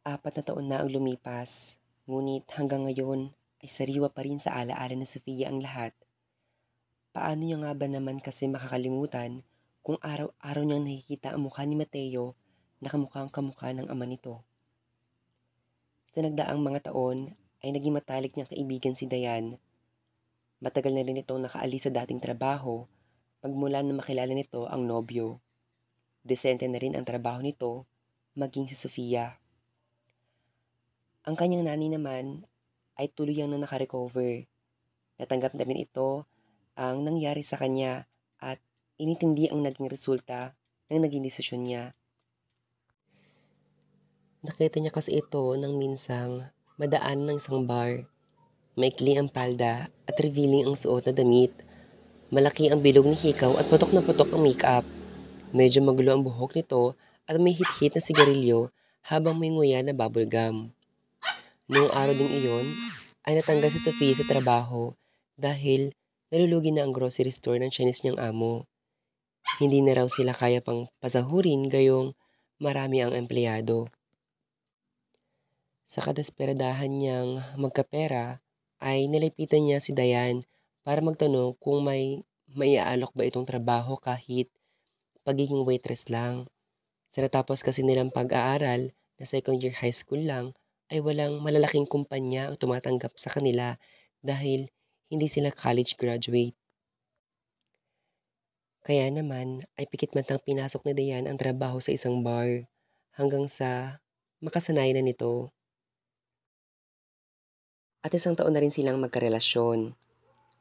4 na taon na ang lumipas, ngunit hanggang ngayon ay sariwa pa rin sa ala-ala ni Sofia ang lahat. Paano niya nga ba naman kasi makakalimutan kung araw-araw niyang nakikita ang mukha ni Mateo na kamukhang kamukha ng ama nito? Sa nagdaang mga taon ay naging matalik niyang kaibigan si Dayan. Matagal na rin itong nakaalis sa dating trabaho magmula na makilala nito ang nobyo. Desente na rin ang trabaho nito maging si Sofia. Ang kanyang nanay naman ay tuluyang na nakarecover. Natanggap na rin ito ang nangyari sa kanya at inintindi ang naging resulta ng naging desisyon niya. Nakita niya kasi ito nang minsang madaan ng isang bar. Maikli ang palda at revealing ang suot na damit. Malaki ang bilog ni hikaw at putok na putok ang makeup. Medyo magulo ang buhok nito at may hit-hit na sigarilyo habang may nguya na bubble gum. Noong araw ding iyon ay natanggal si Sophia sa trabaho dahil nalulugi na ang grocery store ng Chinese niyang amo. Hindi na raw sila kaya pang pasahurin gayong marami ang empleyado. Sa kadesperadahan niyang magkapera ay nilapitan niya si Dayan para magtanong kung may maiaalok ba itong trabaho kahit pagiging waitress lang. Sa natapos kasi nilang pag-aaral na second year high school lang ay walang malalaking kumpanya ang tumatanggap sa kanila dahil hindi sila college graduate. Kaya naman ay pikit-matang pinasok ni Dayan ang trabaho sa isang bar hanggang sa makasanayan na nito. At 1 taon na rin silang magkarelasyon.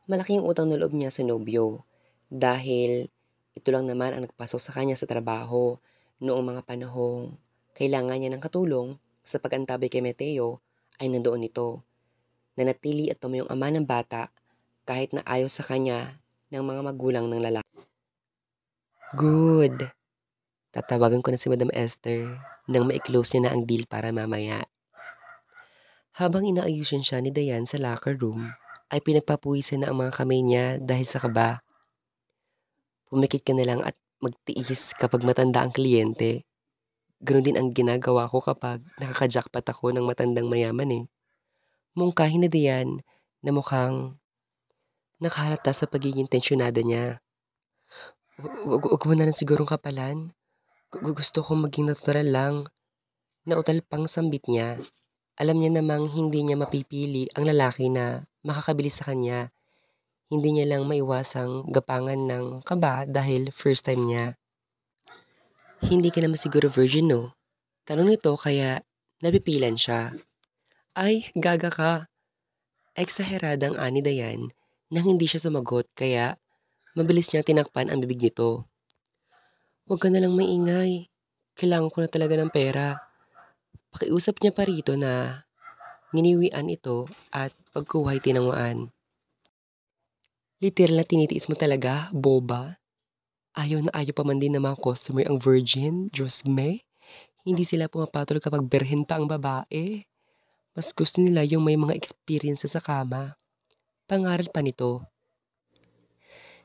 Malaki ang utang na loob niya sa nobyo dahil ito lang naman ang nagpasok sa kanya sa trabaho noong mga panahong kailangan niya ng katulong sa pag-antabay kay Mateo ay nandoon ito. Nanatili at tumayong ama ng bata kahit na ayaw sa kanya ng mga magulang ng lalaki. Good! Tatawagan ko na si Madam Esther nang ma-close niya na ang deal para mamaya. Habang inaayusin siya ni Dayan sa locker room, ay pinagpapuwisan na ang mga kamay niya dahil sa kaba. Pumikit ka na lang at magtiis kapag matanda ang kliyente. Ganon din ang ginagawa ko kapag nakaka-jackpot ako ng matandang mayaman eh. Mungkahin na Dayan na mukhang nakahalata sa pagiging tensyonada niya. Huwag mo na lang sigurong kapalan. Gusto kong maging natural lang. Nautal pang sambit niya. Alam niya namang hindi niya mapipili ang lalaki na makakabili sa kanya. Hindi niya lang maiwasang gapangan ng kaba dahil first time niya. Hindi ka naman siguro virgin no? Tanong nito kaya napipilan siya. Ay, gaga ka. Eksaheradang ani Dayan nang hindi siya sumagot kaya mabilis niyang tinakpan ang bibig nito. Huwag ka na lang maingay. Kailangan ko na talaga ng pera. Pakiusap niya pa rito na nginiwian ito at pagkuhay tinanguan. Literal na tinitiis mo talaga, boba. Ayaw na ayaw pa man din ng mga customer ang virgin, Diyos me. Hindi sila pumapatol kapag berhen pa ang babae. Mas gusto nila yung may mga experience sa kama. Pangaral pa nito.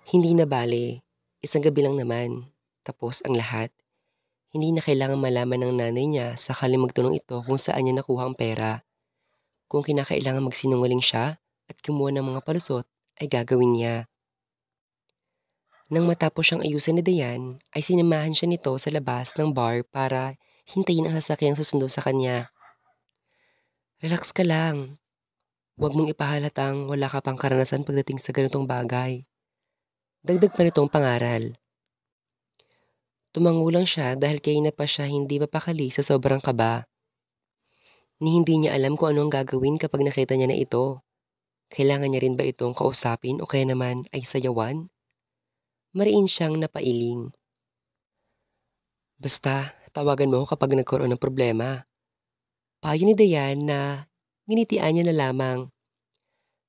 Hindi na bale, isang gabi lang naman. Tapos ang lahat. Hindi na kailangan malaman ng nanay niya sakaling magtanong ito kung saan niya nakuha ang pera. Kung kinakailangan magsinungaling siya at kumuha ng mga palusot, ay gagawin niya. Nang matapos siyang ayusin ni Dayan, ay sinamahan siya nito sa labas ng bar para hintayin ang sasakyang susundo sa kanya. Relax ka lang. Huwag mong ipahalatang wala ka pang karanasan pagdating sa ganitong bagay. Dagdag pa nitong pangaral. Tumango lang siya dahil kaina pa siya hindi mapakali sa sobrang kaba. Ni hindi niya alam kung ano ang gagawin kapag nakita niya na ito. Kailangan niya rin ba itong kausapin o kaya naman ay sayawan? Mariin siyang napailing. Basta, tawagan mo ako kapag nagkaroon ng problema. Payo ni Dayan na nginitian niya na lamang.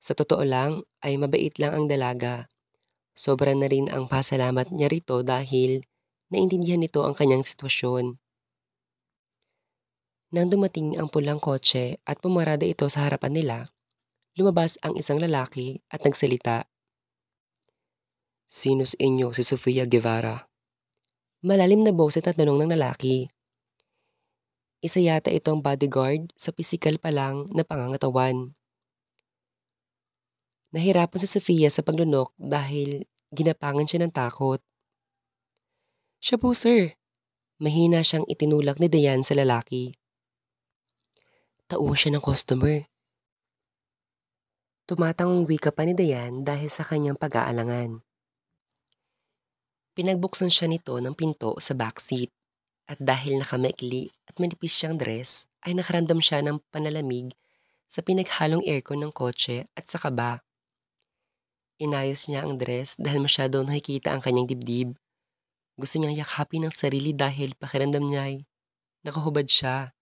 Sa totoo lang ay mabait lang ang dalaga. Sobra na rin ang pasalamat niya rito dahil naintindihan nito ang kanyang sitwasyon. Nang dumating ang pulang kotse at pumarada ito sa harapan nila, lumabas ang isang lalaki at nagsalita. Sino sa inyo si Sofia Guevara? Malalim na boses na tanong ng lalaki. Isa yata itong bodyguard sa pisikal pa lang na pangangatawan. Nahirapan si Sofia sa paglunok dahil ginapangan siya ng takot. Siya po, sir. Mahina siyang itinulak ni Dayan sa lalaki. Tauhan siya ng customer. Tumatangong wika pa ni Dayan dahil sa kanyang pag-aalangan. Pinagbuksan siya nito ng pinto sa backseat at dahil nakamaikli at manipis siyang dress ay nakaramdam siya ng panalamig sa pinaghalong aircon ng kotse at sa kaba. Inayos niya ang dress dahil masyado nakikita ang kanyang dibdib. Gusto niyang yakapin ang sarili dahil pakiramdam niya ay nakahubad siya.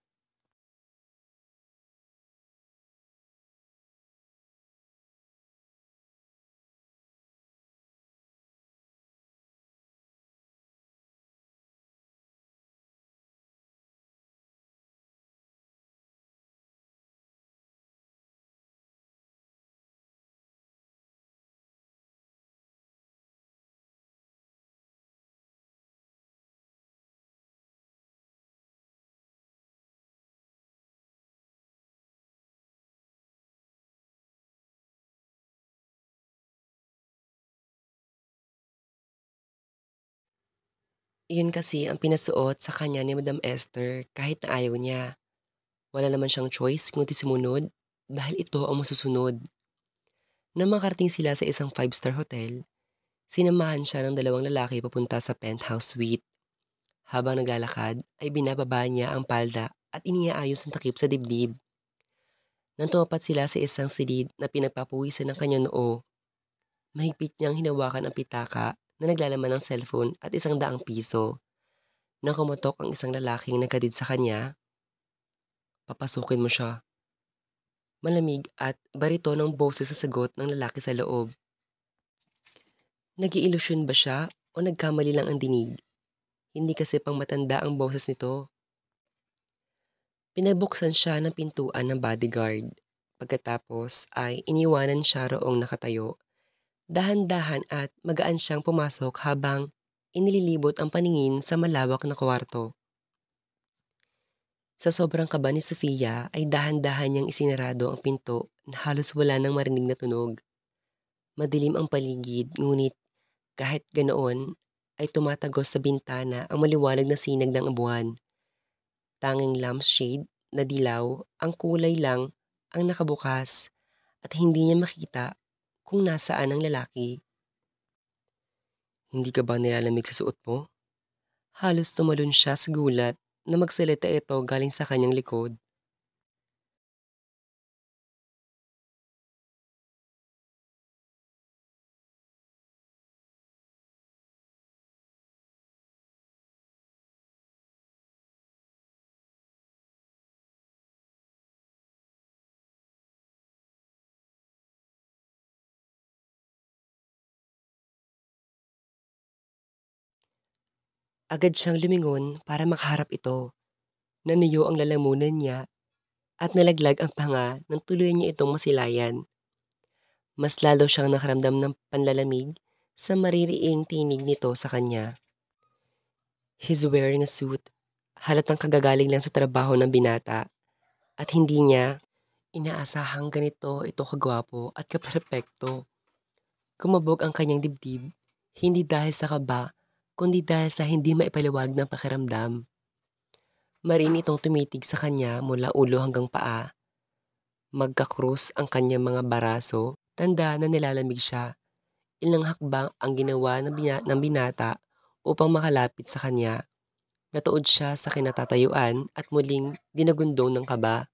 Iyon kasi ang pinasuot sa kanya ni Madam Esther kahit na ayaw niya. Wala naman siyang choice kundi sumunod dahil ito ang masusunod. Nang makarating sila sa isang five-star hotel, sinamahan siya ng dalawang lalaki papunta sa penthouse suite. Habang naglalakad ay binababa niya ang palda at iniaayos ang takip sa dibdib. Nang tumapat sila sa isang silid na pinagpapawisan ng kanyang noo, mahigpit niyang hinawakan ang pitaka na naglalaman ng cellphone at 100 piso. Nang kumatok ang isang lalaking nagkadid sa kanya, papasukin mo siya. Malamig at baritonong boses sa sagot ng lalaki sa loob. Nag-iilusyon ba siya o nagkamali lang ang dinig? Hindi kasi pang matanda ang boses nito. Pinabuksan siya ng pintuan ng bodyguard. Pagkatapos ay iniwanan siya roong nakatayo. Dahan-dahan at magaan siyang pumasok habang inililibot ang paningin sa malawak na kwarto. Sa sobrang kaba ni Sofia ay dahan-dahan niyang isinarado ang pinto na halos wala nang marinig na tunog. Madilim ang paligid ngunit kahit ganoon ay tumatagos sa bintana ang maliwanag na sinag ng buwan. Tanging lampshade na dilaw ang kulay lang ang nakabukas at hindi niya makita kung nasaan ang lalaki. Hindi ka ba nilalamig sa suot mo? Halos tumalon siya sa gulat na magsalita ito galing sa kanyang likod. Agad siyang lumingon para makaharap ito. Nanuyo ang lalamunan niya at nalaglag ang panga nang tuluyan niya itong masilayan. Mas lalo siyang nakaramdam ng panlalamig sa maririing tinig nito sa kanya. He's wearing a suit. Halatang kagagaling lang sa trabaho ng binata at hindi niya inaasahang ganito ito kagwapo at kaperpekto. Kumabog ang kanyang dibdib, hindi dahil sa kaba, kundi dahil sa hindi maipaliwanag ng pakiramdam. Marin itong tumitig sa kanya mula ulo hanggang paa. Magkakrus ang kanyang mga baraso, tanda na nilalamig siya. Ilang hakbang ang ginawa ng binata upang makalapit sa kanya. Natuod siya sa kinatatayuan at muling dinagundong ng kaba.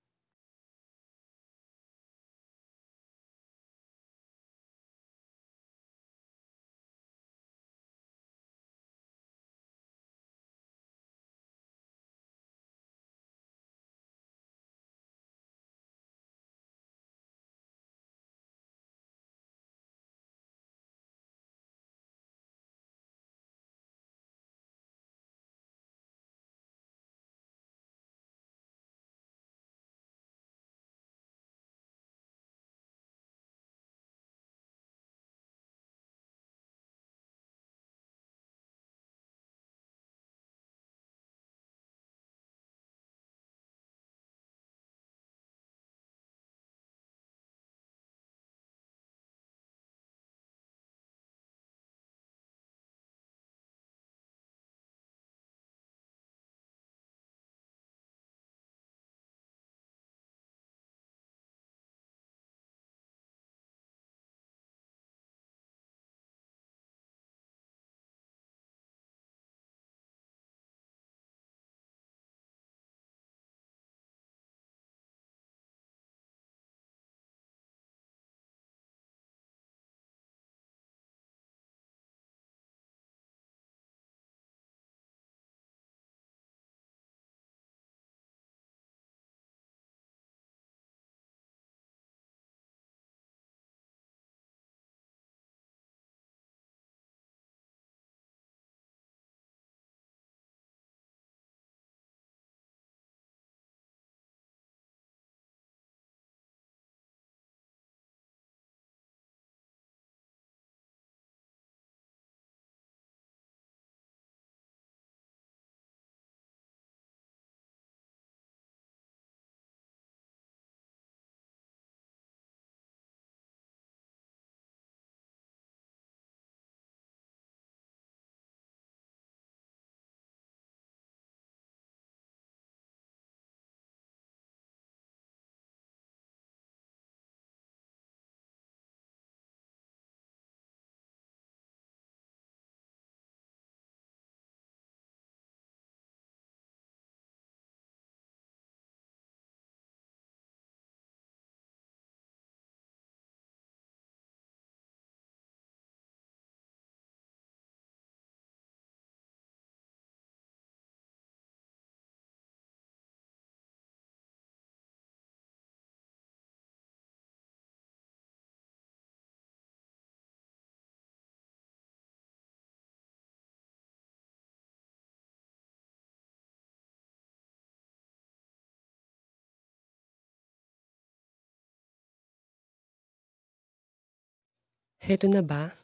Heto na ba?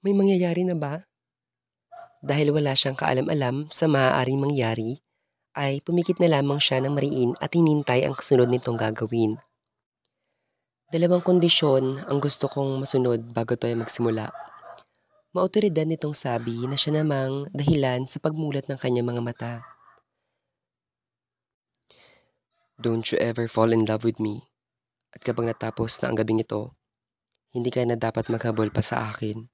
May mangyayari na ba? Dahil wala siyang kaalam-alam sa maaaring mangyari, ay pumikit na lamang siya ng mariin at hinintay ang kasunod nitong gagawin. Dalawang kondisyon ang gusto kong masunod bago tayo magsimula. Maotoridad nitong sabi na siya namang dahilan sa pagmulat ng kanyang mga mata. Don't you ever fall in love with me. At kapag natapos na ang gabing ito, hindi ka na dapat maghabol pa sa akin.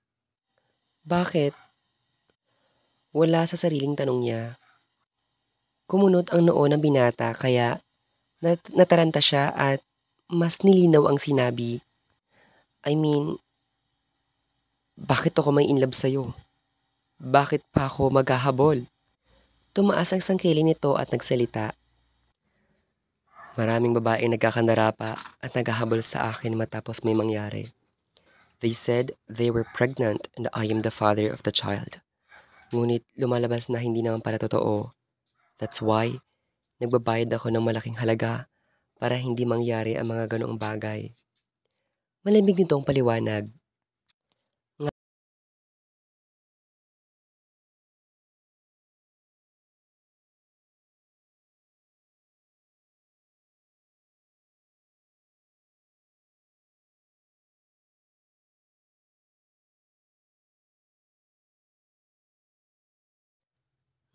Bakit? Wala sa sariling tanong niya. Kumunot ang noo ng binata kaya nataranta siya at mas nilinaw ang sinabi. I mean, bakit ako may in love sa'yo? Bakit pa ako maghahabol? Tumaas ang sangkili nito at nagsalita. Maraming babaeng nagkakandarapa at naghahabol sa akin matapos may mangyari. They said they were pregnant and I am the father of the child. Ngunit lumalabas na hindi naman pala totoo. That's why, nagbabayad ako ng malaking halaga para hindi mangyari ang mga ganoong bagay. Malamig nitong paliwanag.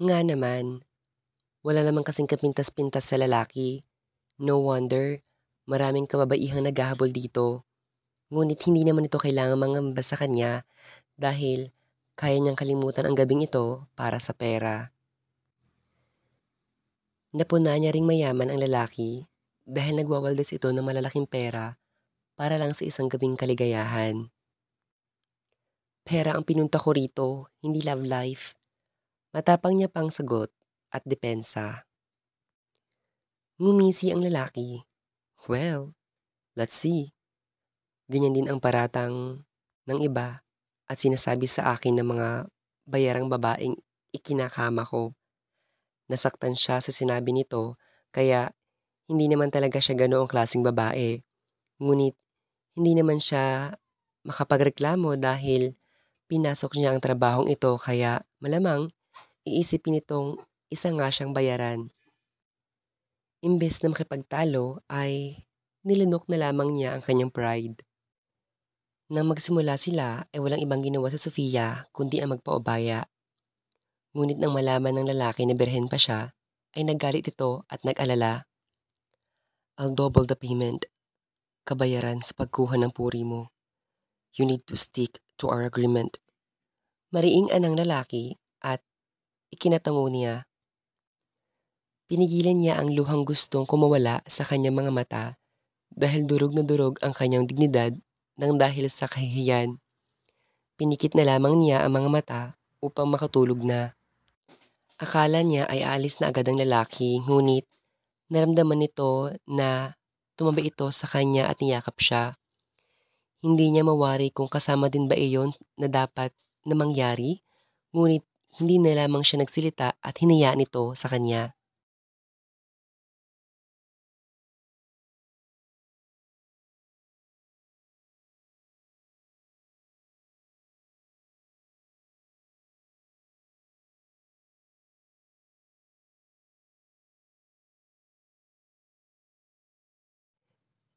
Nga naman, wala namang kasing kapintas-pintas sa lalaki. No wonder, maraming kababaihang naghahabol dito. Ngunit hindi naman ito kailangang mangamba sa kanya dahil kaya niyang kalimutan ang gabing ito para sa pera. Napuna niya ring mayaman ang lalaki dahil nagwawaldas ito ng malalaking pera para lang sa isang gabing kaligayahan. Pera ang pinunta ko rito, hindi love life. Matapang niya pang sagot at depensa. Ngumisi ang lalaki. Well, let's see. Ganyan din ang paratang ng iba at sinasabi sa akin ng mga bayarang babaeng ikinakama ko. Nasaktan siya sa sinabi nito kaya hindi naman talaga siya ganoong klaseng babae. Ngunit hindi naman siya makapagreklamo dahil pinasok niya ang trabahong ito kaya malamang iisipin nitong isa nga siyang bayaran. Imbes na makipagtalo ay nilunok na lamang niya ang kanyang pride. Nang magsimula sila ay walang ibang ginawa sa Sofia kundi ang magpaubaya. Ngunit nang malaman ng lalaki na birhen pa siya, ay naggalit ito at nag-alala. I'll double the payment. Kabayaran sa pagkuha ng puri mo. You need to stick to our agreement. Mariing anang lalaki at ikinatango niya. Pinigilan niya ang luhang gustong kumawala sa kanyang mga mata dahil durog na durog ang kanyang dignidad nang dahil sa kahihiyan. Pinikit na lamang niya ang mga mata upang makatulog na. Akala niya ay aalis na agad ang lalaki ngunit naramdaman nito na tumabi ito sa kanya at niyakap siya. Hindi niya mawari kung kasama din ba iyon na dapat na mangyari, ngunit hindi na lamang siya nagsilita at hinayaan ito sa kanya.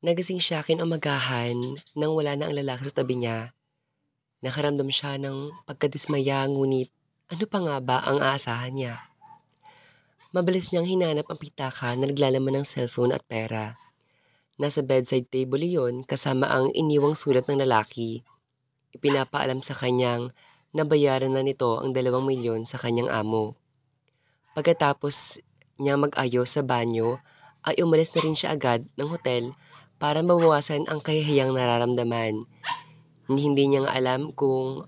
Nagising siya kinumagahan nang wala na ang lalaki sa tabi niya. Nakaramdam siya ng pagkadismaya ngunit ano pa nga ba ang aasahan niya? Mabilis niyang hinanap ang pitaka na naglalaman ng cellphone at pera. Nasa bedside table iyon kasama ang iniwang sulat ng lalaki. Ipinapaalam sa kanyang nabayaran na nito ang 2 milyon sa kanyang amo. Pagkatapos niya mag-ayos sa banyo, ay umalis na rin siya agad ng hotel para mabawasan ang kahihiyang nararamdaman. Hindi niya nga alam kung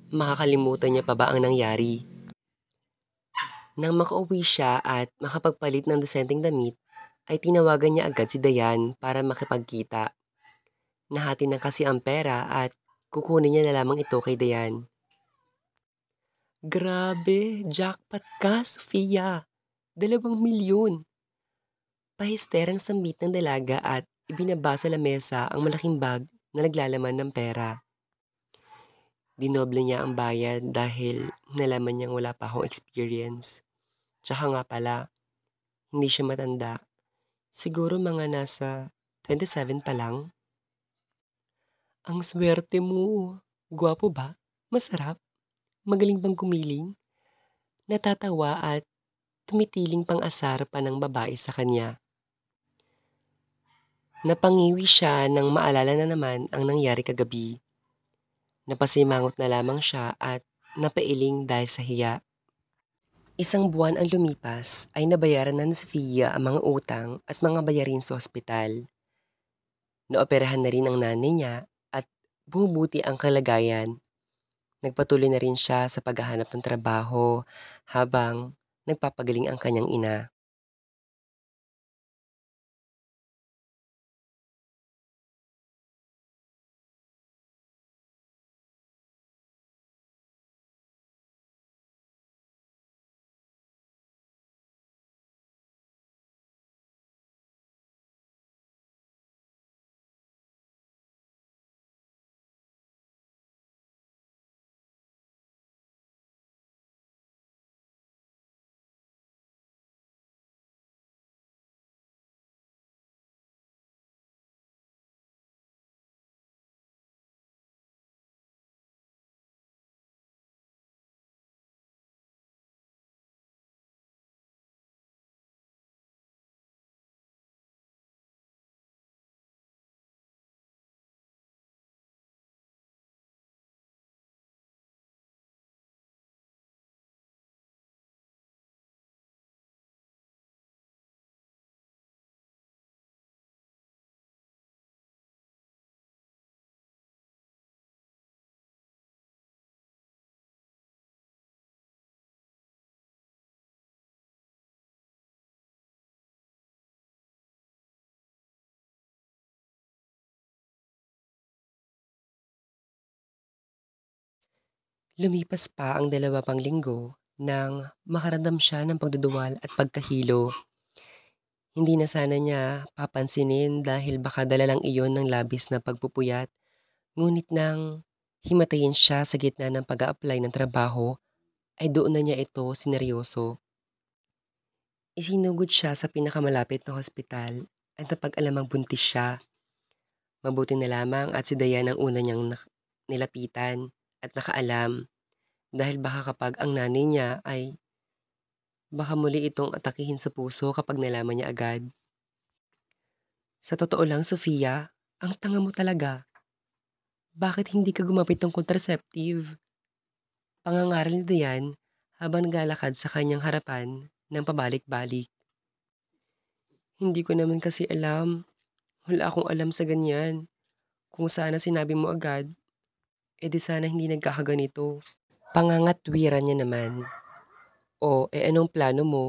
makakalimutan niya pa ba ang nangyari. Nang makauwi siya at makapagpalit ng desenteng damit, ay tinawagan niya agad si Dayan para makipagkita. Nahati na kasi ang pera at kukunin niya na lamang ito kay Dayan. Grabe, jackpot ka, Sofia! 2 milyon! Pahisterang sambit ng dalaga at ibinaba sa lamesa ang malaking bag na naglalaman ng pera. Dinoble niya ang bayad dahil nalaman niyang wala pa akong experience. Tsaka nga pala, hindi siya matanda. Siguro mga nasa 27 pa lang. Ang swerte mo. Gwapo ba? Masarap? Magaling bang kumiling? Natatawa at tumitiling pang-asar pa ng babae sa kanya. Napangiwi siya nang maalala na naman ang nangyari kagabi. Napasimangot na lamang siya at napailing dahil sa hiya. Isang buwan ang lumipas ay nabayaran na ni Sofia ang mga utang at mga bayarin sa ospital. Naoperahan na rin ang nanay niya at bumubuti ang kalagayan. Nagpatuloy na rin siya sa paghahanap ng trabaho habang nagpapagaling ang kanyang ina. Lumipas pa ang 2 linggo nang makaramdam siya ng pagduduwal at pagkahilo. Hindi na sana niya papansinin dahil baka dala lang iyon ng labis na pagpupuyat. Ngunit nang himatayin siya sa gitna ng pag-a-apply ng trabaho, ay doon na niya ito sineryoso. Isinugod siya sa pinakamalapit na hospital at napag-alamang buntis siya. Mabuti na lamang at si Dayan ang una niyang nilapitan at nakaalam dahil baka kapag ang nanay niya ay baka muli itong atakihin sa puso kapag nalaman niya agad. Sa totoo lang, Sofia, ang tanga mo talaga. Bakit hindi ka gumamit ng contraceptive? Pangangaral ni Dayan habang naglalakad sa kanyang harapan ng pabalik-balik. Hindi ko naman kasi alam. Wala akong alam sa ganyan. Kung sana sinabi mo agad, edi sana hindi nagkakaganito. Pangangatwiran niya naman. O, anong plano mo?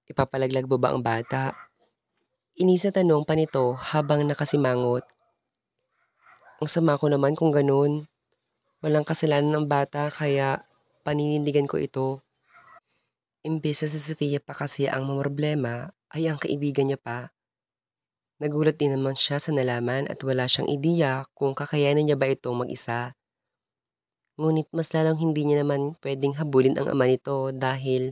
Ipapalaglag mo ba ang bata? Inisa tanong pa nito habang nakasimangot. Ang sama ko naman kung ganun. Walang kasalanan ng bata kaya paninindigan ko ito. Imbes na si Sofia pa kasi ang problema ay ang kaibigan niya pa. Nagulat din naman siya sa nalaman at wala siyang ideya kung kakayanin niya ba itong mag-isa. Ngunit mas lalong hindi niya naman pwedeng habulin ang ama nito dahil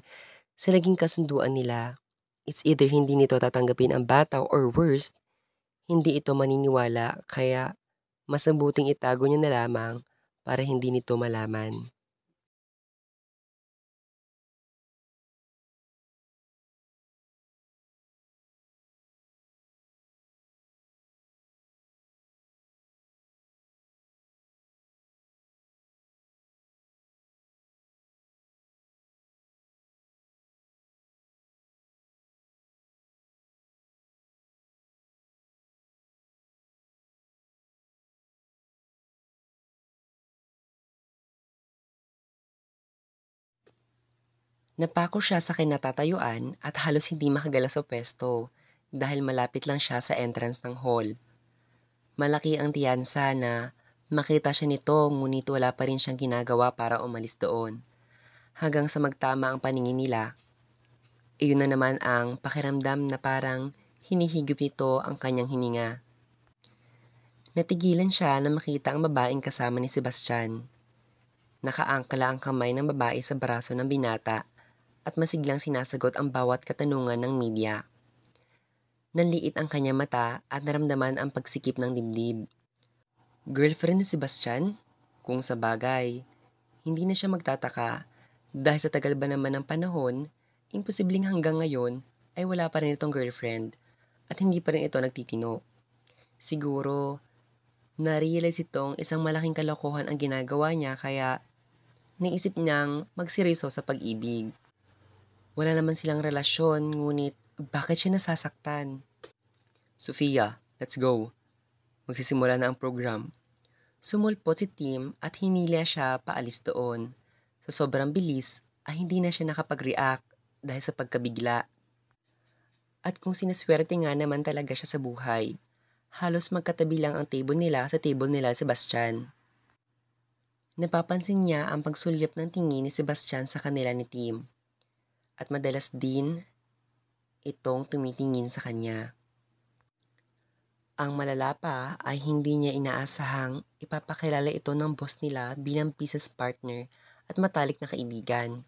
sa naging kasunduan nila. It's either hindi nito tatanggapin ang bata or worst, hindi ito maniniwala kaya mas mabuting itago niya na lamang para hindi nito malaman. Napako siya sa kinatatayuan at halos hindi makagala sa pwesto dahil malapit lang siya sa entrance ng hall. Malaki ang tiyansa na makita siya nito ngunit wala pa rin siyang ginagawa para umalis doon. Hanggang sa magtama ang paningin nila, iyon na naman ang pakiramdam na parang hinihigop nito ang kanyang hininga. Natigilan siya na makita ang babaeng kasama ni Sebastian. Nakaangkla ang kamay ng babae sa braso ng binata at masiglang sinasagot ang bawat katanungan ng media. Nanliit ang kanyang mata at naramdaman ang pagsikip ng dibdib. Girlfriend ni Sebastian? Kung sa bagay, hindi na siya magtataka dahil sa tagal ba naman ng panahon, imposibleng hanggang ngayon ay wala pa rin itong girlfriend at hindi pa rin ito nagtitino. Siguro, na-realize itong isang malaking kalokohan ang ginagawa niya kaya naisip niyang magseryoso sa pag-ibig. Wala naman silang relasyon, ngunit bakit siya nasasaktan? Sofia, let's go. Magsisimula na ang program. Sumulpot si Tim at hinila siya paalis doon. Sa sobrang bilis ay hindi na siya nakapag-react dahil sa pagkabigla. At kung sinaswerte nga naman talaga siya sa buhay, halos magkatabi lang ang table nila sa table nila Sebastian. Napapansin niya ang pagsulyap ng tingin ni Sebastian sa kanila ni Tim. At madalas din itong tumitingin sa kanya. Ang malala pa ay hindi niya inaasahang ipapakilala ito ng boss nila bilang business partner at matalik na kaibigan.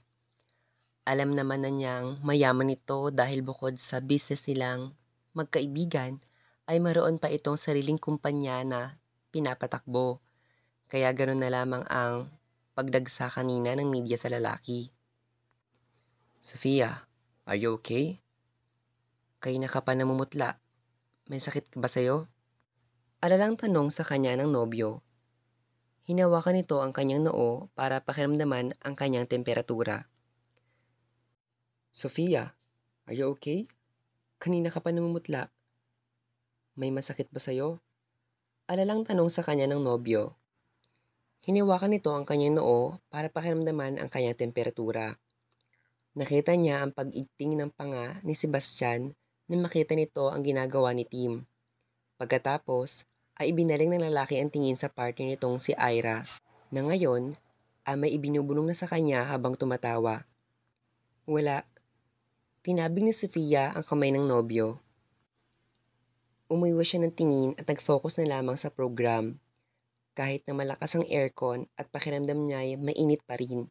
Alam naman na niyang mayaman ito dahil bukod sa business nilang magkaibigan ay maroon pa itong sariling kumpanya na pinapatakbo. Kaya ganoon na lamang ang pagdagsa kanina ng media sa lalaki. Sofia, are you okay? Kanina ka pa namumutla. May sakit ba sa'yo? Alalang tanong sa kanya ng nobyo. Hinawakan nito ang kanyang noo para pakiramdaman ang kanyang temperatura. Sofia, are you okay? Kanina ka pa namumutla. May masakit ba sa'yo? Alalang tanong sa kanya ng nobyo. Hinawakan nito ang kanyang noo para pakiramdaman ang kanyang temperatura. Nakita niya ang pag-igting ng panga ni Sebastian nang makita nito ang ginagawa ni Tim. Pagkatapos, ay ibinaling ng lalaki ang tingin sa partner nitong si Ira, na ngayon ay may ibinubulong na sa kanya habang tumatawa. Wala. Tinabing ni Sofia ang kamay ng nobyo. Umiwas siya ng tingin at nag-focus na lamang sa program. Kahit na malakas ang aircon at pakiramdam niya ay mainit pa rin.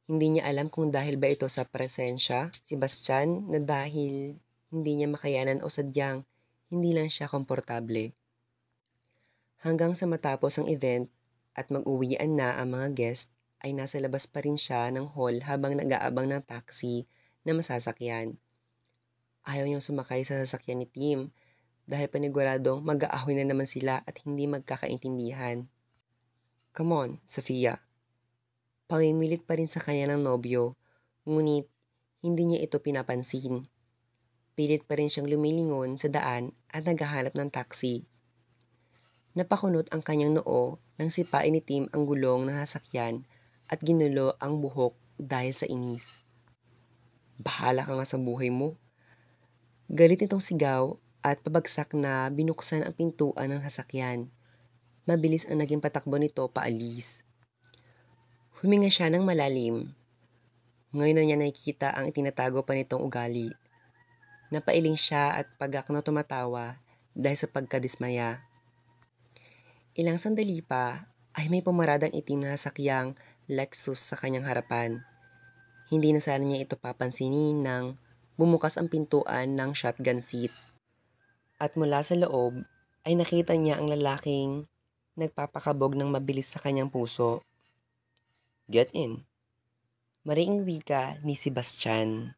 Hindi niya alam kung dahil ba ito sa presensya, Sebastian, na dahil hindi niya makayanan o sadyang hindi lang siya komportable. Hanggang sa matapos ang event at mag-uwian na ang mga guest, ay nasa labas pa rin siya ng hall habang nag-aabang ng taxi na masasakyan. Ayaw niyang sumakay sa sasakyan ni Tim dahil paniguradong mag-aahoy na naman sila at hindi magkakaintindihan. Come on, Sofia. Pamimilit pa rin sa kanya ng nobyo, ngunit hindi niya ito pinapansin. Pilit pa rin siyang lumilingon sa daan at naghahanap ng taxi. Napakunot ang kanyang noo nang sipain ni Tim ang gulong ng sasakyan at ginulo ang buhok dahil sa inis. Bahala ka nga sa buhay mo. Galit nitong sigaw at pabagsak na binuksan ang pintuan ng sasakyan. Mabilis ang naging patakbo nito paalis. Huminga siya ng malalim. Ngayon na niya nakikita ang itinatago pa nitong ugali. Napailing siya at pagak na tumatawa dahil sa pagkadismaya. Ilang sandali pa ay may pumaradang itim na sasakyang Lexus sa kanyang harapan. Hindi na sana niya ito papansinin nang bumukas ang pintuan ng shotgun seat. At mula sa loob ay nakita niya ang lalaking nagpapakabog ng mabilis sa kanyang puso. Get in. Mariing wika ni Sebastian.